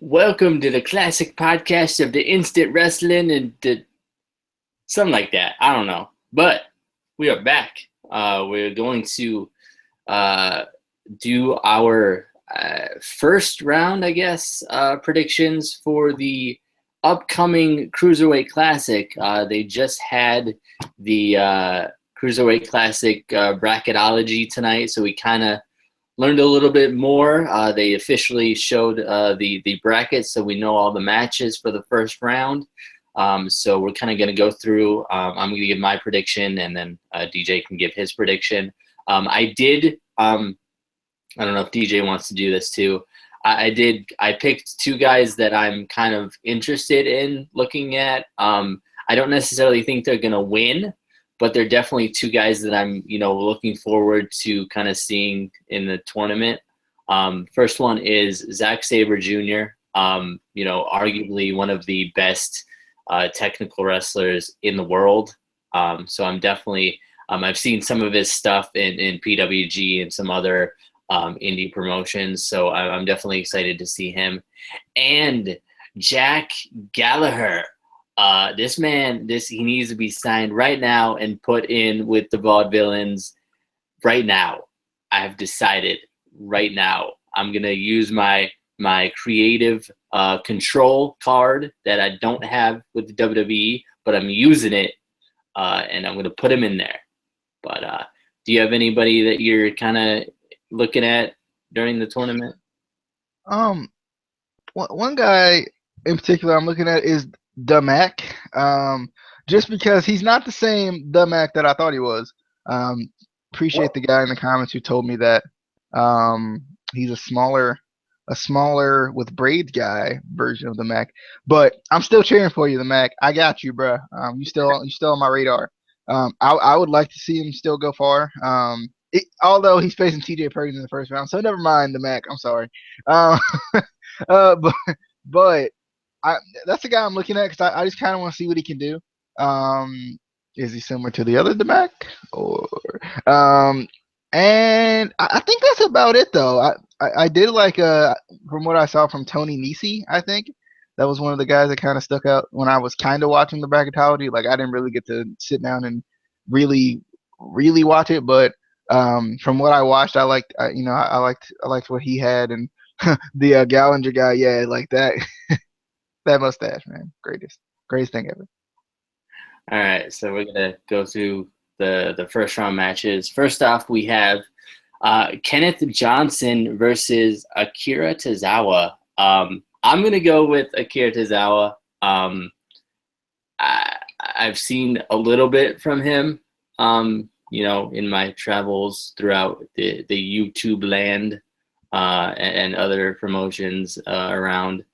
Welcome to the classic podcast of the instant wrestling and something like that. I don't know, but we are back. We're going to uh, do our first round, I guess, predictions for the upcoming Cruiserweight Classic. They just had the Cruiserweight Classic bracketology tonight, so we kind of learned a little bit more. They officially showed the brackets, so we know all the matches for the first round. So we're kind of going to go through. I'm going to give my prediction, and then DJ can give his prediction. I did. I don't know if DJ wants to do this too. I did. I picked two guys that I'm kind of interested in looking at. I don't necessarily think they're going to win, but they're definitely two guys that I'm, looking forward to kind of seeing in the tournament. First one is Zack Sabre Jr., arguably one of the best technical wrestlers in the world. So I'm definitely, I've seen some of his stuff in PWG and some other indie promotions. So I'm definitely excited to see him. And Jack Gallagher. This man, he needs to be signed right now and put in with the Vaudevillains right now. I have decided right now. I'm gonna use my creative control card that I don't have with the WWE, but I'm using it, and I'm gonna put him in there. But do you have anybody that you're kind of looking at during the tournament? One guy in particular I'm looking at is the Mac. Just because he's not the same the Mac that I thought he was. Appreciate the guy in the comments who told me that. He's a smaller with braids guy version of the Mac. But I'm still cheering for you, the Mac. I got you, bro. You still on my radar. I would like to see him still go far. Although he's facing TJ Perkins in the first round, so never mind the Mac. I'm sorry. Um, but but that's the guy I'm looking at because I just kind of want to see what he can do. Is he similar to the other Demac? Or and I think that's about it though. I did like from what I saw from Tony Nese, I think that was one of the guys that kind of stuck out when I was kind of watching the bracketology. Like I didn't really get to sit down and really watch it, but from what I watched, I liked what he had and the Gallinger guy, yeah, like that. That mustache, man, greatest thing ever. All right, so we're gonna go through the first round matches. First off, we have Kenneth Johnson versus Akira Tozawa. I'm gonna go with Akira Tozawa. I've seen a little bit from him, in my travels throughout the YouTube land and other promotions around.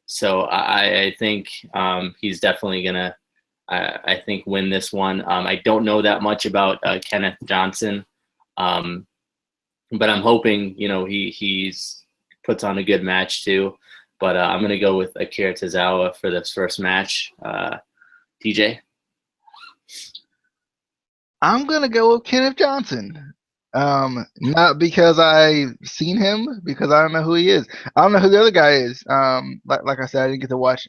So I think he's definitely gonna, I think, win this one. I don't know that much about Kenneth Johnson, but I'm hoping he's puts on a good match too. But I'm gonna go with Akira Tozawa for this first match. TJ. I'm gonna go with Kenneth Johnson. Not because I've seen him, because I don't know who he is. I don't know who the other guy is. Like I said, I didn't get to watch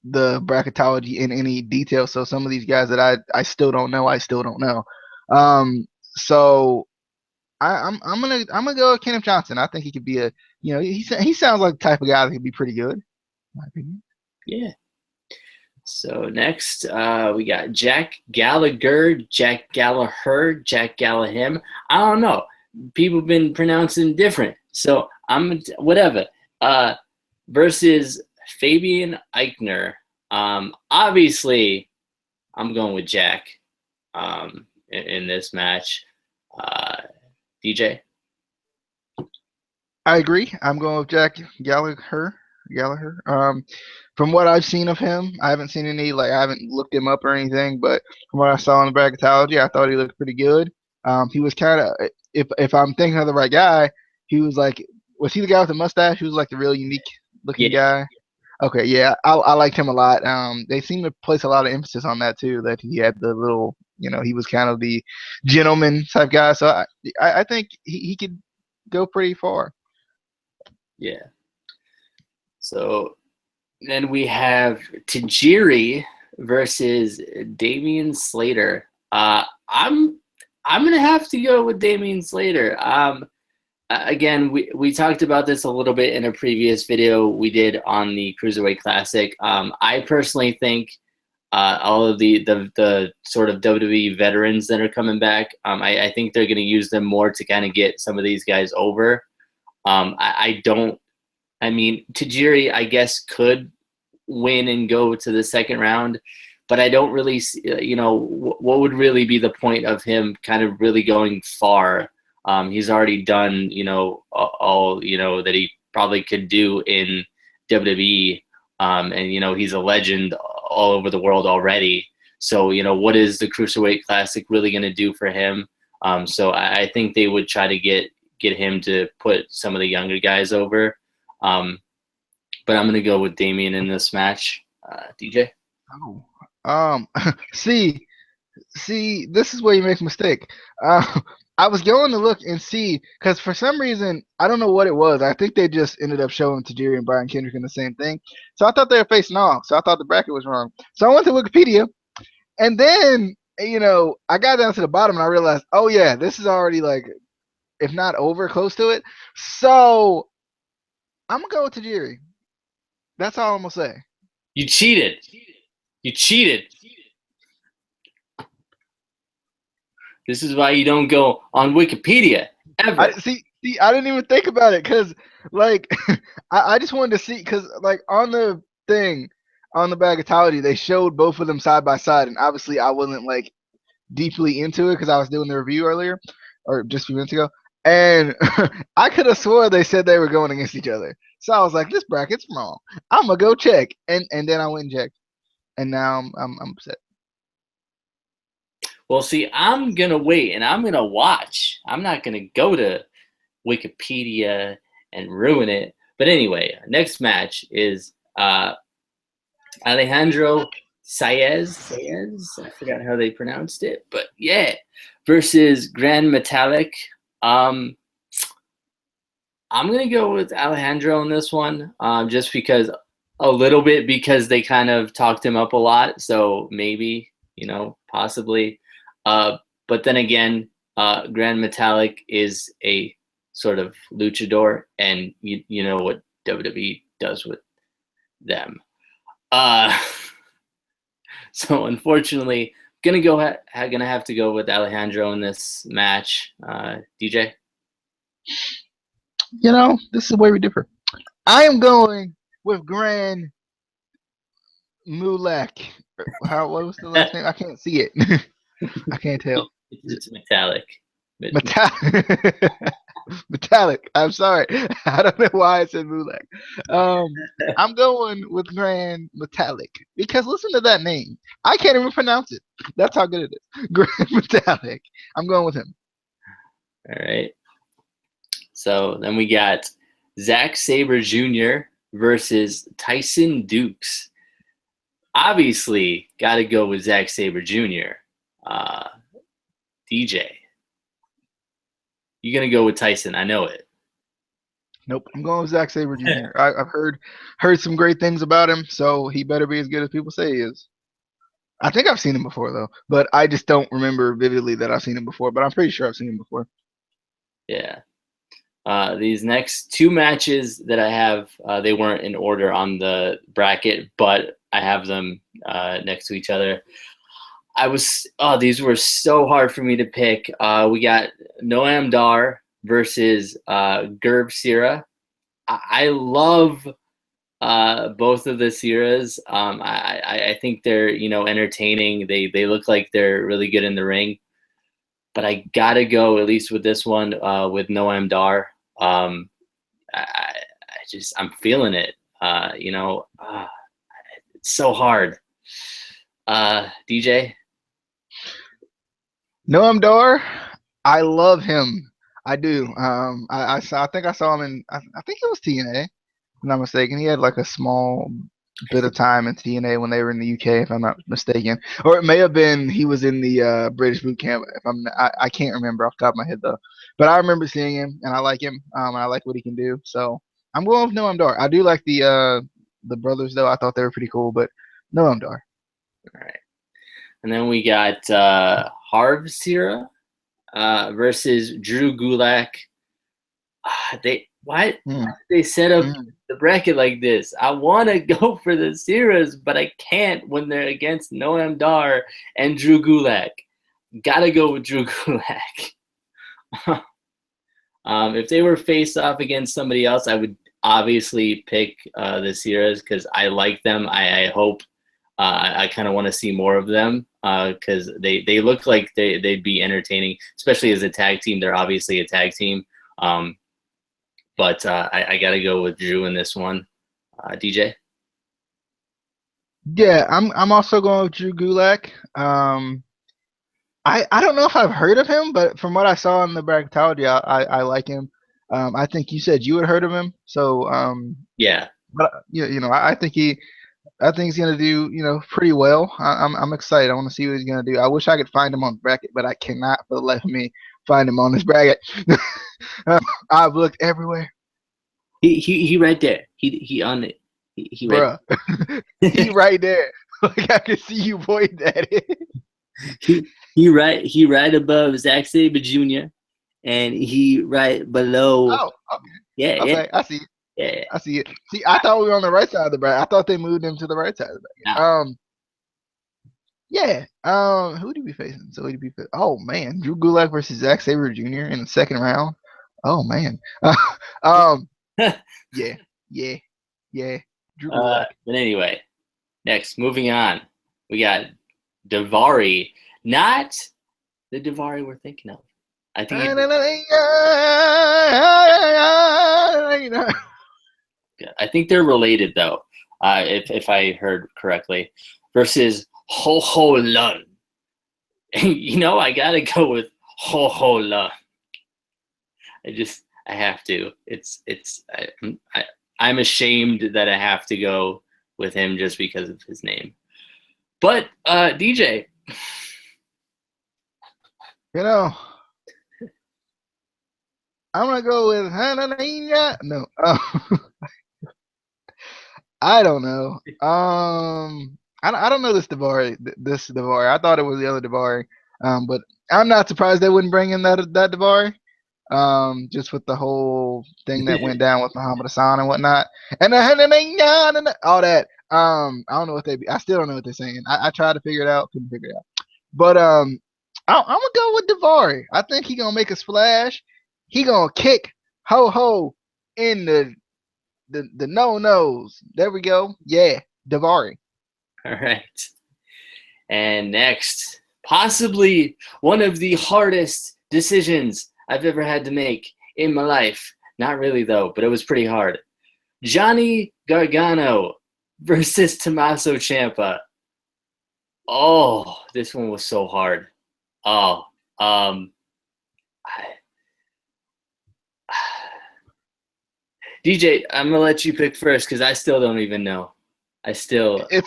the bracketology in any detail. So some of these guys that I still don't know, I still don't know. So I'm gonna go with Kenneth Johnson. I think he could be he sounds like the type of guy that could be pretty good, in my opinion. Yeah. So next, we got Jack Gallagher, Jack Gallagher, Jack Gallahim. I don't know. People have been pronouncing different, so I'm whatever. Versus Fabian Eichner. Obviously, I'm going with Jack in this match. DJ. I agree. I'm going with Jack Gallagher. From what I've seen of him, I haven't seen any I haven't looked him up or anything, but from what I saw in the bracketology, I thought he looked pretty good. He was kind of, if I'm thinking of the right guy, he was was he the guy with the mustache? He was like the real unique looking guy. Okay, yeah, I liked him a lot. They seem to place a lot of emphasis on that too. That he had the little, he was kind of the gentleman type guy. So I think he could go pretty far. Yeah. So then we have Tajiri versus Damian Slater. I'm gonna have to go with Damian Slater. Again, we talked about this a little bit in a previous video we did on the Cruiserweight Classic. I personally think all of the sort of WWE veterans that are coming back, I think they're going to use them more to kind of get some of these guys over. I don't. I mean, Tajiri, I guess, could win and go to the second round, but I don't really see, what would really be the point of him kind of really going far. He's already done, all that he probably could do in WWE, and he's a legend all over the world already. So what is the Cruiserweight Classic really going to do for him? So I think they would try to get him to put some of the younger guys over. But I'm going to go with Damian in this match. DJ? Oh, see, this is where you make a mistake. I was going to look and see because for some reason I don't know what it was. I think they just ended up showing Tajiri and Brian Kendrick in the same thing. So I thought they were facing off. So I thought the bracket was wrong. So I went to Wikipedia, and then I got down to the bottom and I realized, oh yeah, this is already like, if not over, close to it. So I'm gonna go with Tajiri. That's all I'm gonna say. You cheated. You cheated. This is why you don't go on Wikipedia ever. See, I didn't even think about it because, like, I just wanted to see because, like, on the thing, on the Bagatology, they showed both of them side by side, and obviously I wasn't like deeply into it because I was doing the review earlier or just a few minutes ago, and I could have swore they said they were going against each other. So I was like, this bracket's wrong. I'm gonna go check, and then I went and checked, and now I'm upset. Well, see, I'm going to wait and I'm going to watch. I'm not going to go to Wikipedia and ruin it. But anyway, next match is Alejandro Saez. I forgot how they pronounced it. But yeah, versus Grand Metalik. I'm going to go with Alejandro in this one just because a little bit because they kind of talked him up a lot. So maybe, possibly. But then again, Grand Metalik is a sort of luchador, and you know what WWE does with them. So unfortunately, gonna have to go with Alejandro in this match. DJ? This is where we differ. I am going with Grand Mulek. What was the last name? I can't see it. I can't tell. It's metallic. Metallic. I'm sorry. I don't know why I said Mulek. I'm going with Grand Metallic because listen to that name. I can't even pronounce it. That's how good it is. Grand Metallic. I'm going with him. All right. So then we got Zack Sabre Jr. versus Tyson Dukes. Obviously, got to go with Zack Sabre Jr. DJ, you're gonna go with Tyson. I know it. Nope, I'm going with Zack Sabre Jr. I've heard some great things about him, so he better be as good as people say he is. I think I've seen him before though, but I just don't remember vividly that I've seen him before. But I'm pretty sure I've seen him before. Yeah. These next two matches that I have, they weren't in order on the bracket, but I have them next to each other. These were so hard for me to pick. We got Noam Dar versus Gerb Sira. I love both of the Siras. I think they're entertaining. They look like they're really good in the ring. But I gotta go at least with this one with Noam Dar. I'm feeling it. It's so hard. DJ. Noam Dar, I love him. I do. I think I saw him in. I think it was TNA. If I'm not mistaken. He had like a small bit of time in TNA when they were in the UK, if I'm not mistaken, or it may have been he was in the British boot camp. I can't remember off the top of my head though, but I remember seeing him and I like him. And I like what he can do. So I'm going with Noam Dar. I do like the brothers though. I thought they were pretty cool, but Noam Dar. All right. And then we got Harv Sira versus Drew Gulak. Why did they set up the bracket like this? I want to go for the Siras, but I can't when they're against Noam Dar and Drew Gulak. Gotta go with Drew Gulak. If they were faced off against somebody else, I would obviously pick the Siras because I like them. I hope I kind of want to see more of them because they look like they'd be entertaining, especially as a tag team. They're obviously a tag team. But I got to go with Drew in this one. DJ? Yeah, I'm also going with Drew Gulak. I don't know if I've heard of him, but from what I saw in the bracketology, I like him. I think you said you had heard of him, so yeah. But I think he's gonna do pretty well. I'm excited. I want to see what he's gonna do. I wish I could find him on the bracket, but I cannot for the life of me find him on this bracket. I've looked everywhere. He right there. He on it. He Bruh. He right there. Like I can see you pointing at it. He right above Zack Sabre Jr. and he right below. Oh, okay. Yeah, okay, yeah. I see it. Yeah. I see it. See, I thought we were on the right side of the bracket. I thought they moved him to the right side of the bracket. No. Yeah. Who did we facing? So who did we face? Oh man, Drew Gulak versus Zack Sabre Jr. in the second round. Oh man. Yeah. Drew Gulak. But anyway, next, moving on, we got Daivari, not the Daivari we're thinking of. I think they're related though, if I heard correctly. Versus Ho Ho Lun. I gotta go with Ho Ho Lun. I have to. I'm ashamed that I have to go with him just because of his name. But DJ, I'm gonna go with no. I don't know. I don't know this Daivari. I thought it was the other Daivari. But I'm not surprised they wouldn't bring in that Daivari. Just with the whole thing that went down with Muhammad Hassan and whatnot, and all that. I don't know what I still don't know what they're saying. I tried to figure it out, couldn't figure it out. But I'm gonna go with Daivari. I think he gonna make a splash. He gonna kick Ho Ho in the no-nos. There we go. Yeah, Daivari. All right. And next, possibly one of the hardest decisions I've ever had to make in my life. Not really, though, but it was pretty hard. Johnny Gargano versus Tommaso Ciampa. Oh, this one was so hard. Oh, DJ, I'm going to let you pick first because I still don't even know. It's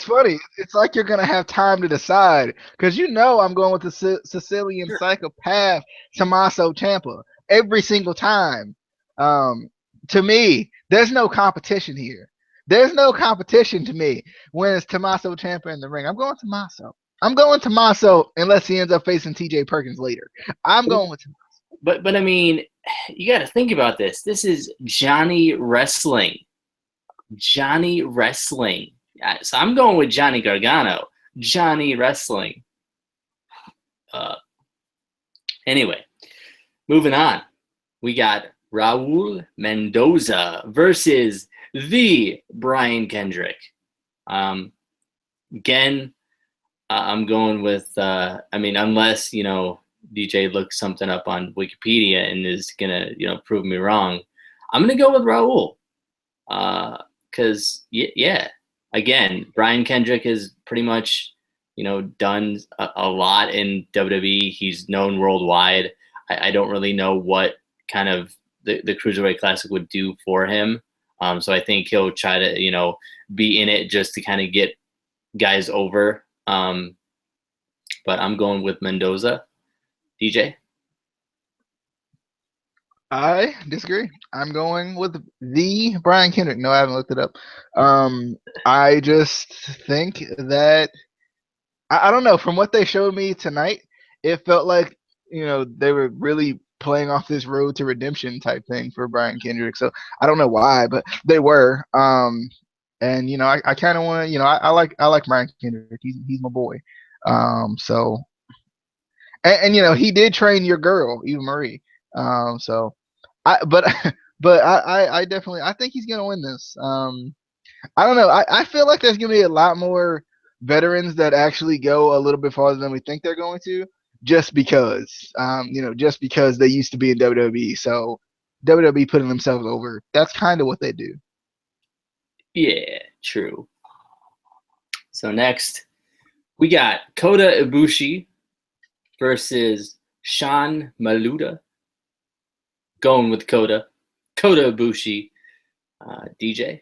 funny. It's like you're going to have time to decide because I'm going with the Sicilian psychopath Tommaso Ciampa every single time. To me, there's no competition here. There's no competition to me when it's Tommaso Ciampa in the ring. I'm going Tommaso. Unless he ends up facing TJ Perkins later. I'm going with Tommaso. But I mean, you got to think about this. This is Johnny Wrestling. Johnny Wrestling. So I'm going with Johnny Gargano. Johnny Wrestling. Anyway, moving on. We got Raul Mendoza versus the Brian Kendrick. Again, I'm going with, unless, DJ looks something up on Wikipedia and is going to, prove me wrong, I'm going to go with Raul. Because, again, Brian Kendrick is pretty much, done a lot in WWE. He's known worldwide. I don't really know what kind of the Cruiserweight Classic would do for him. So I think he'll try to, be in it just to kind of get guys over. But I'm going with Mendoza. DJ? I disagree. I'm going with the Brian Kendrick. No, I haven't looked it up. I just think that I don't know. From what they showed me tonight, it felt like they were really playing off this road to redemption type thing for Brian Kendrick. So I don't know why, but they were. And I kind of want to. I like Brian Kendrick. He's my boy. So and he did train your girl Eva Marie. So but but I definitely I think he's gonna win this. I don't know. I feel like there's gonna be a lot more veterans that actually go a little bit farther than we think they're going to, just because just because they used to be in WWE. So WWE putting themselves over. That's kind of what they do. Yeah, true. So next, we got Kota Ibushi versus Sean Maluda. Going with Kota Ibushi. DJ.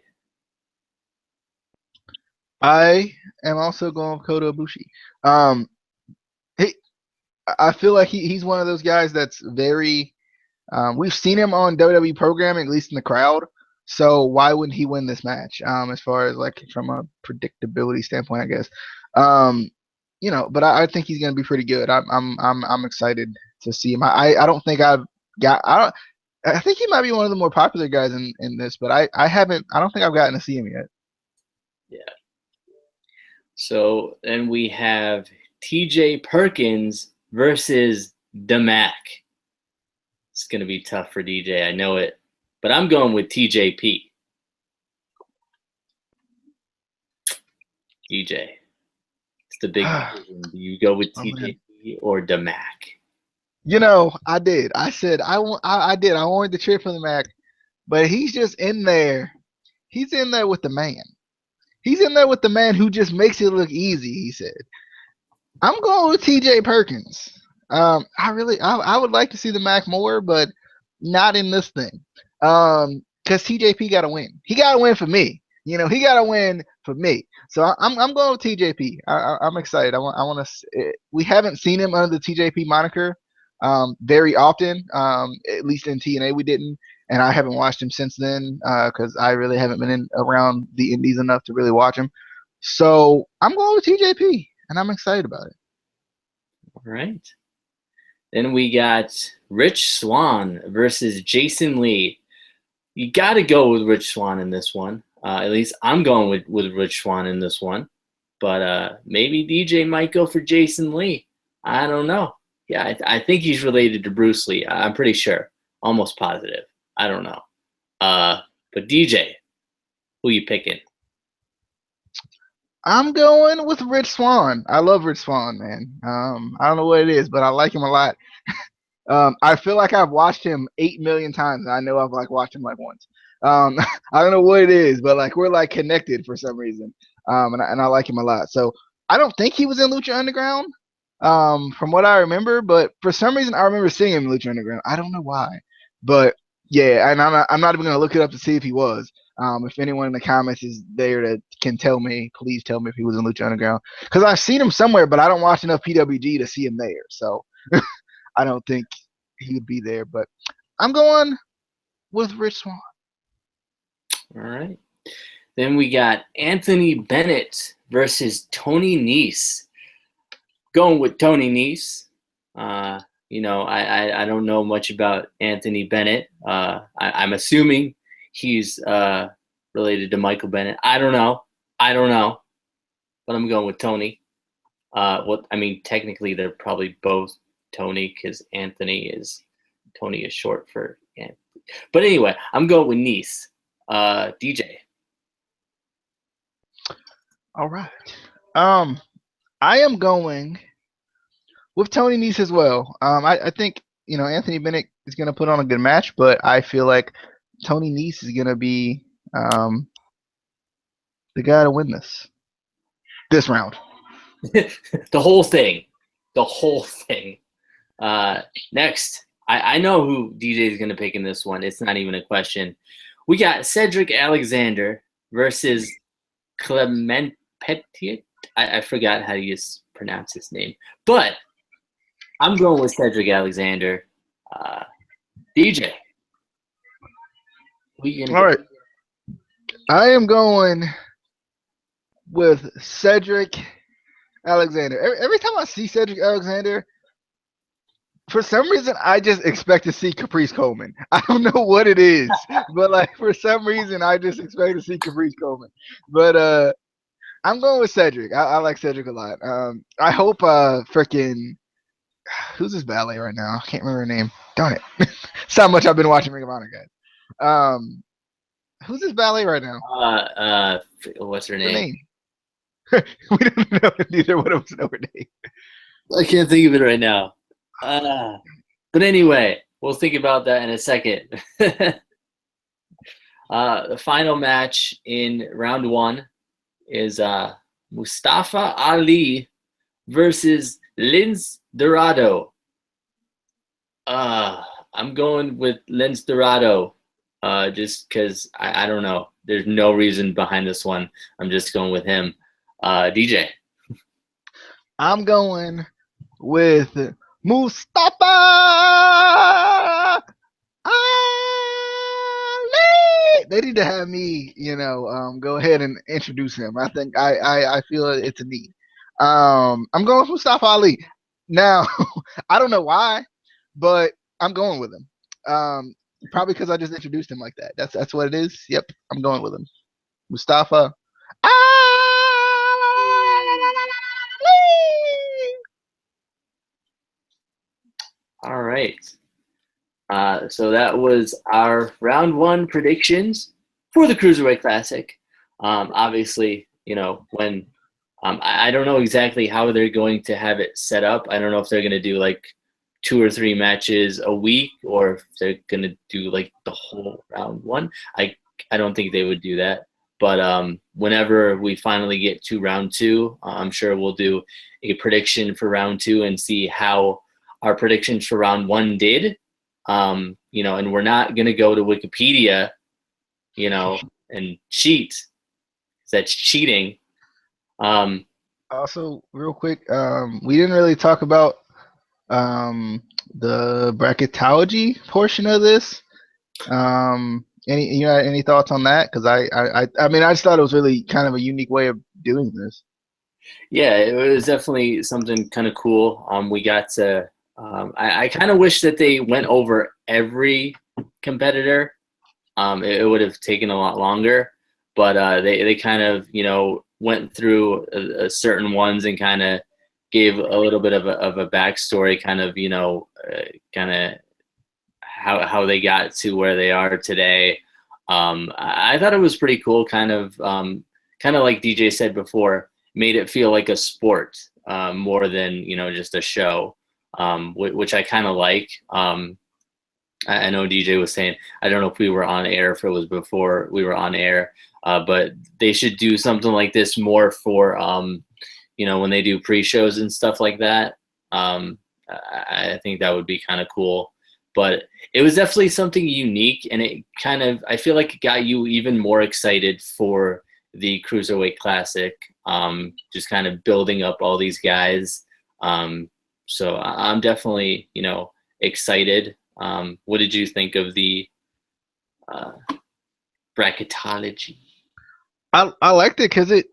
I am also going with Kota Ibushi. He, I feel like he's one of those guys that's very. We've seen him on WWE programming, at least in the crowd. So why wouldn't he win this match? As far as like from a predictability standpoint, I guess. Um, but I think he's going to be pretty good. I'm excited to see him. I don't think I've got. I think he might be one of the more popular guys in this, but I haven't. I don't think I've gotten to see him yet. Yeah. So then we have TJ Perkins versus the Mac. It's going to be tough for DJ. I know it. But I'm going with TJP. DJ. It's the big decision. Do you go with TJP or the Mac? I did. I said I did. I wanted to cheer for the Mac, but he's just in there. He's in there with the man. He's in there with the man who just makes it look easy. He said, "I'm going with T.J. Perkins." I would like to see the Mac more, but not in this thing. Because TJP got to win. He got to win for me. He got to win for me. So I'm going with TJP. I'm excited. I want to. We haven't seen him under the TJP moniker very often. At least in TNA we didn't, and I haven't watched him since then because I really haven't been around the Indies enough to really watch him. So I'm going with TJP, and I'm excited about it. All right. Then we got Rich Swann versus Jason Lee. You got to go with Rich Swann in this one. At least I'm going with Rich Swann in this one. But maybe DJ might go for Jason Lee. I don't know. Yeah, I think he's related to Bruce Lee. I'm pretty sure. Almost positive. I don't know. But DJ, who you picking? I'm going with Rich Swann. I love Rich Swann, man. I don't know what it is, but I like him a lot. I feel like I've watched him 8 million times, and I know I've watched him once. I don't know what it is, but we're connected for some reason. And I like him a lot. So I don't think he was in Lucha Underground, from what I remember, but for some reason I remember seeing him in Lucha Underground. I don't know why, but yeah, and I'm not even gonna look it up to see if he was. If anyone in the comments is there that can tell me, please tell me if he was in Lucha Underground, because I've seen him somewhere, but I don't watch enough PWG to see him there. So I don't think he would be there, but I'm going with Rich Swann. All right. Then we got Anthony Bennett versus Tony Nese. Going with Tony Nese. I don't know much about Anthony Bennett. I'm assuming he's related to Michael Bennett. I don't know. But I'm going with Tony. Technically they're probably both Tony because Tony is short for Anthony. But anyway, I'm going with Nese. DJ. All right. I am going with Tony Nese as well. I think Anthony Bennett is going to put on a good match, but I feel like Tony Nese is going to be the guy to win this round. The whole thing. Next, I know who DJ is going to pick in this one. It's not even a question. We got Cedric Alexander versus Clement Petit. I forgot how you pronounce his name, but I'm going with Cedric Alexander. DJ, Who you gonna All go? right. I am going with Cedric Alexander. Every time I see Cedric Alexander, for some reason, I just expect to see Caprice Coleman. I don't know what it is, but like for some reason, I just expect to see Caprice Coleman. But I'm going with Cedric. I like Cedric a lot. I hope freaking who's this ballet right now? I can't remember her name. Darn it! It's how much I've been watching Ring of Honor, guys. Who's this ballet right now? What's her Her name? name? We don't know neither one of us know her name. I can't think of it right now. But anyway, we'll think about that in a second. The final match in round one is Mustafa Ali versus Lince Dorado. I'm going with Lince Dorado, just because I don't know. There's no reason behind this one. I'm just going with him. DJ. I'm going with Mustafa Ali. They need to have me, go ahead and introduce him. I think I feel it's a need. I'm going with Mustafa Ali. Now, I don't know why, but I'm going with him. Probably because I just introduced him like that. That's what it is. Yep, I'm going with him. Mustafa Ali. All right. So that was our round one predictions for the Cruiserweight Classic. Obviously, when I don't know exactly how they're going to have it set up. I don't know if they're going to do like 2 or 3 matches a week, or if they're going to do like the whole round one. I don't think they would do that. But whenever we finally get to round two, I'm sure we'll do a prediction for round two and see how our predictions for round one did. And we're not going to go to Wikipedia, and cheat. That's cheating. Also, real quick, we didn't really talk about the bracketology portion of this. Any thoughts on that? Because I mean, I just thought it was really kind of a unique way of doing this. Yeah, it was definitely something kind of cool. We got to. I kind of wish that they went over every competitor. It would have taken a lot longer, but they kind of went through certain ones and kind of gave a little bit of a backstory, kind of kind of how they got to where they are today. I thought it was pretty cool, kind of like DJ said before, made it feel like a sport more than just a show, which I kind of like. I know DJ was saying, I don't know if we were on air, if it was before we were on air, but they should do something like this more for when they do pre-shows and stuff like that. I think that would be kind of cool. But it was definitely something unique, and it kind of, I feel like it got you even more excited for the Cruiserweight Classic, just kind of building up all these guys. So I'm definitely, excited. What did you think of the bracketology? I liked it because it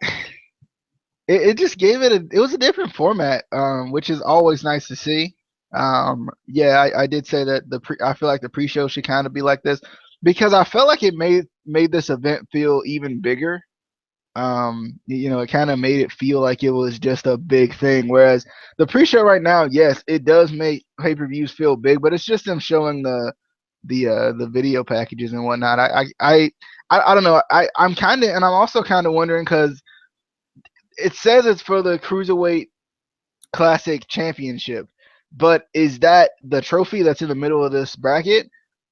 just gave it was a different format, which is always nice to see. Yeah, I did say that I feel like the pre-show should kind of be like this because I felt like it made this event feel even bigger. It kind of made it feel like it was just a big thing. Whereas the pre-show right now, yes, it does make pay-per-views feel big, but it's just them showing the video packages and whatnot. I don't know. I'm kind of, and I'm also kind of wondering because it says it's for the Cruiserweight Classic Championship, but is that the trophy that's in the middle of this bracket,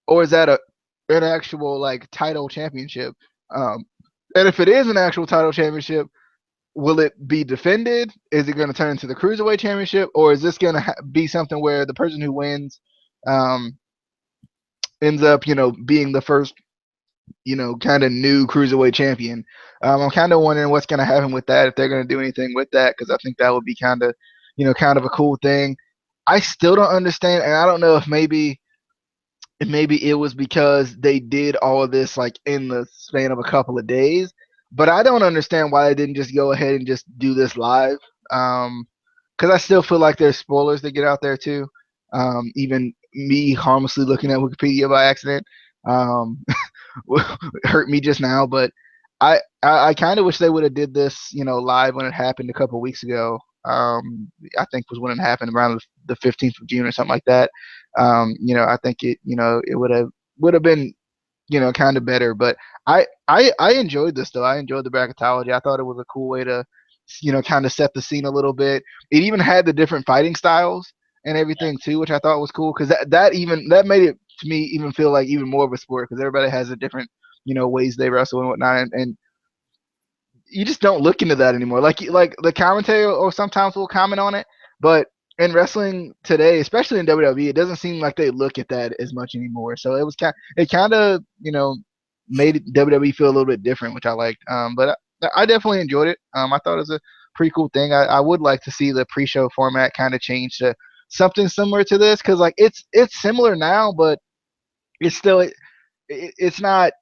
or is that an actual like title championship? And if it is an actual title championship, will it be defended? Is it going to turn into the Cruiserweight Championship, or is this going to be something where the person who wins ends up, being the first, kind of new Cruiserweight champion? I'm kind of wondering what's going to happen with that, if they're going to do anything with that, because I think that would be kind of, kind of a cool thing. I still don't understand, and I don't know if maybe maybe it was because they did all of this like in the span of a couple of days. But I don't understand why they didn't just go ahead and just do this live. Because I still feel like there's spoilers that get out there too. Even me harmlessly looking at Wikipedia by accident um, hurt me just now. But I kind of wish they would have did this, live when it happened a couple weeks ago. I think was when it happened around the 15th of June or something like that. I think it would have been, kind of better. But I enjoyed this though. I enjoyed the bracketology. I thought it was a cool way to, kind of set the scene a little bit. It even had the different fighting styles and everything too, which I thought was cool because that made it to me even feel like even more of a sport because everybody has a different, ways they wrestle and whatnot, and you just don't look into that anymore. Like the commentator or sometimes will comment on it, but in wrestling today, especially in WWE, it doesn't seem like they look at that as much anymore. So it kind of made WWE feel a little bit different, which I liked. But I definitely enjoyed it. I thought it was a pretty cool thing. I would like to see the pre-show format kind of change to something similar to this because like it's similar now, but it's still it's not,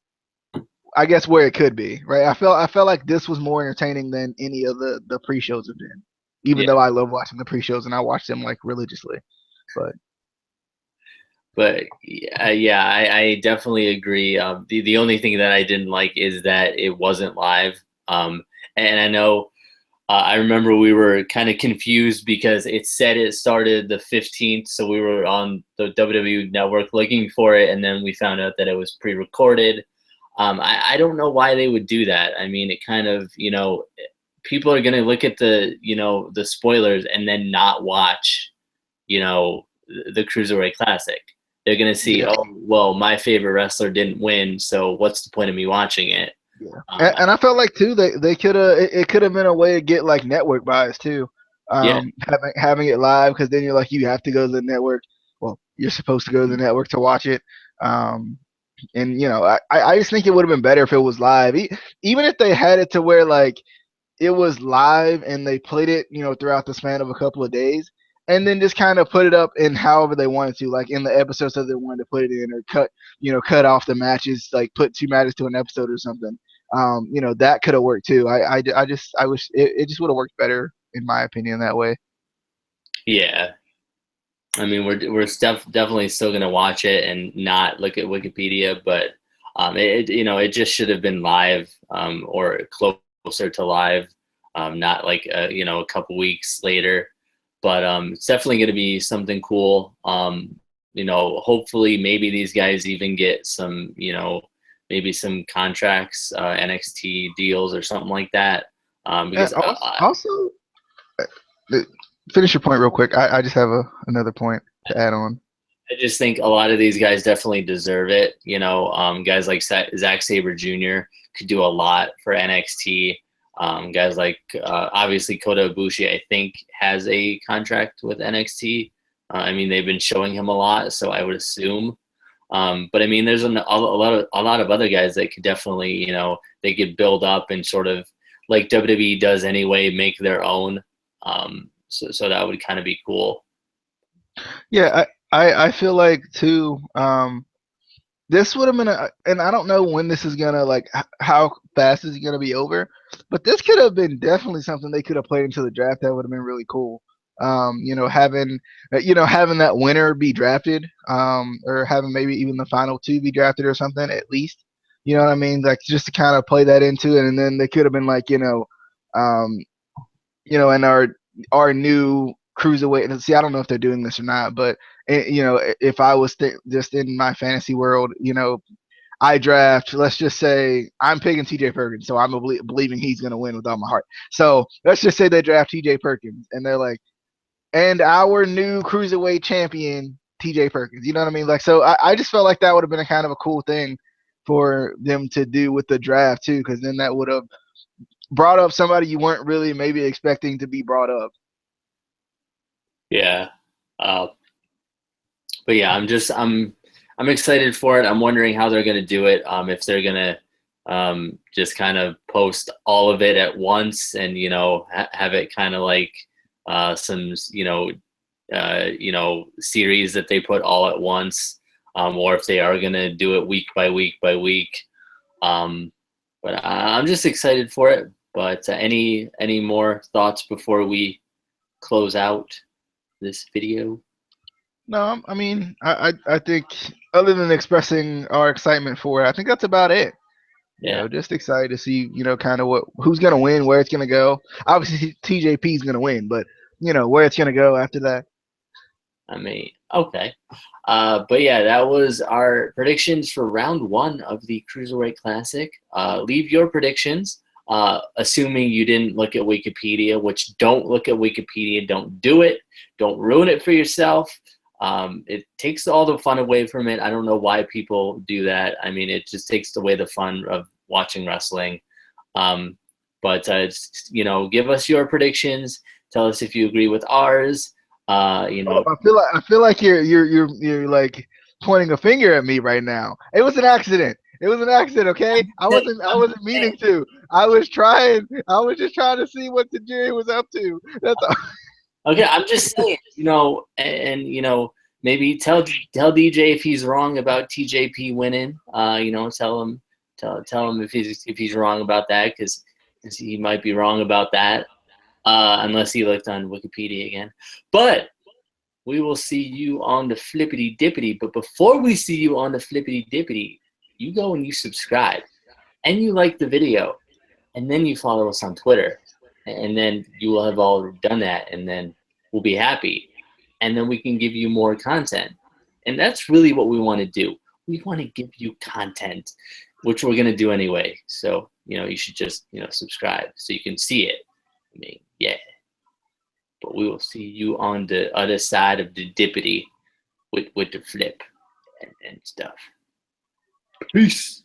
I guess, where it could be, right? I felt like this was more entertaining than any of the pre-shows have been, even Yeah. though I love watching the pre-shows and I watch them like religiously. But yeah, I definitely agree. The only thing that I didn't like is that it wasn't live. And I know I remember we were kind of confused because it said it started the 15th, so we were on the WWE Network looking for it, and then we found out that it was pre-recorded. I don't know why they would do that. I mean, it kind of, people are going to look at the spoilers and then not watch, the Cruiserweight Classic. They're going to see, Yeah. oh, well, my favorite wrestler didn't win, so what's the point of me watching it? Yeah. And I felt like too they could have it could have been a way to get like network buys too, Yeah, having it live because then you're like you have to go to the network. Well, you're supposed to go to the network to watch it. And I just think it would have been better if it was live. Even if they had it to where like it was live and they played it, throughout the span of a couple of days, and then just kind of put it up in however they wanted to, like in the episodes that they wanted to put it in, or cut off the matches, like put two matches to an episode or something. That could have worked too. I wish it just would have worked better in my opinion that way. yeah. I mean, we're definitely still gonna watch it and not look at Wikipedia, but it just should have been live, or closer to live, not like a couple weeks later. But it's definitely gonna be something cool. Hopefully maybe these guys even get some, maybe some contracts, NXT deals or something like that. And Because also, uh, finish your point real quick. I just have another point to add on. I just think a lot of these guys definitely deserve it. Guys like Zack Sabre Jr. could do a lot for NXT. Guys like obviously Kota Ibushi, I think, has a contract with NXT. I mean, they've been showing him a lot, so I would assume. But I mean, there's a lot of other guys that could definitely, they could build up and sort of like WWE does anyway, make their own. So that would kind of be cool. Yeah, I feel like too. This would have been and I don't know when this is gonna like how fast is it gonna be over, but this could have been definitely something they could have played into the draft that would have been really cool. Having that winner be drafted, or having maybe even the final two be drafted or something at least. You know what I mean? Like just to kind of play that into it, and then they could have been like, um, and our new cruiserweight. And see, I don't know if they're doing this or not, but if I was just in my fantasy world, I draft. Let's just say I'm picking T.J. Perkins, so I'm believing he's going to win with all my heart. So let's just say they draft T.J. Perkins, and they're like, and our new cruiserweight champion, T.J. Perkins. You know what I mean? Like, so I just felt like that would have been a kind of a cool thing for them to do with the draft too, because then that would have brought up somebody you weren't really maybe expecting to be brought up. Yeah. But yeah, I'm excited for it. I'm wondering how they're going to do it. If they're going to just kind of post all of it at once and have it kind of like some series that they put all at once. or if they are gonna do it week by week by week. But I'm just excited for it. But any more thoughts before we close out this video? No, I mean, I think other than expressing our excitement for it, I think that's about it. You Yeah. know, just excited to see, kind of who's gonna win, where it's gonna go. Obviously, TJP is gonna win, but where it's gonna go after that. I mean, okay. But yeah, that was our predictions for round 1 of the Cruiserweight Classic. Leave your predictions, assuming you didn't look at Wikipedia, which don't look at Wikipedia. Don't do it. Don't ruin it for yourself. It takes all the fun away from it. I don't know why people do that. I mean, it just takes away the fun of watching wrestling. But give us your predictions. Tell us if you agree with ours. I feel like you're like pointing a finger at me right now. It was an accident. It was an accident, okay? I wasn't meaning to. I was just trying to see what the jury was up to. That's all. Okay, I'm just saying, and maybe tell DJ if he's wrong about TJP winning. Tell him if he's wrong about that, because he might be wrong about that, unless he looked on Wikipedia again. But we will see you on the flippity dippity. But before we see you on the flippity dippity, you go and you subscribe and you like the video, and then you follow us on Twitter, and then you will have all done that, and then we'll be happy, and then we can give you more content. And that's really what we want to do. We want to give you content, which we're going to do anyway. So, you should just, subscribe so you can see it. I mean, yeah. But we will see you on the other side of the dippity with the flip and stuff. Peace.